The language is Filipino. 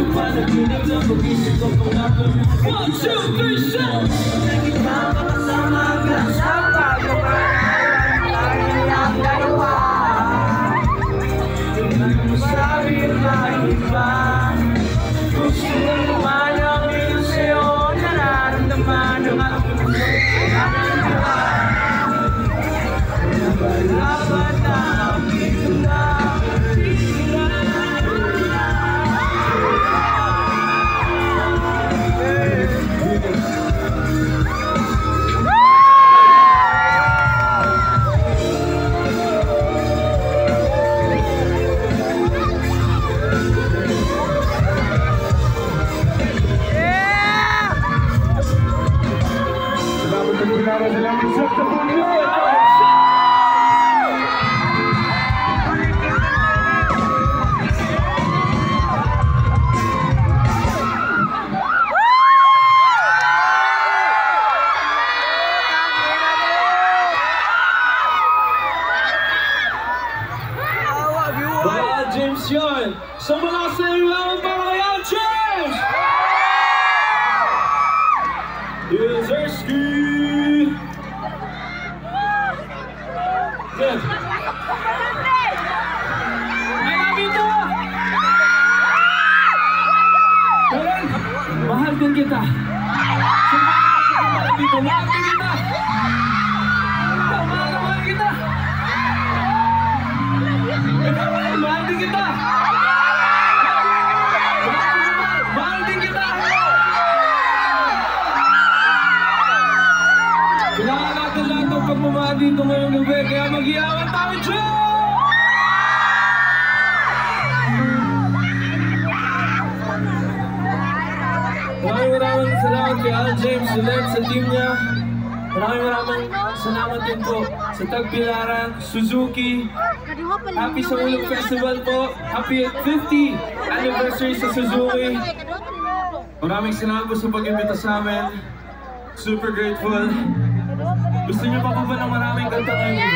Panaginip na pag-isip ko kung ako 1, 2, 3, 4 Nakita ka kasama ka sa pagkakaan Tayo ang dalawa Tingnan mo sa bigla iba Gusto mo naman ang iyong sa'yo Nararamdaman ang aking puso Dapat na aking tula James yun! So malakas na yung lawan para kay Al James! Yuzerski! Good! Ay, nabito! Karen, mahal din kita! Mahal din kita! Mahal din kita! Mahal din kita! Mahal din kita! Mahal din kita! Kailangan natin lahat ng pagmamahal dito ngayong gabi, kaya mag-iyawan tayo dyan! Maraming salamat kay Al James, ulit sa team niya. Maraming salamat din po sa Tagbilaran, Suzuki. Happy sa Ulog Festival po. Happy 50th anniversary sa Suzuki. Maraming salamat po sa pag-imbita sa amin. Super grateful. Gusto niyo pa po ba ng maraming kanta ngayon?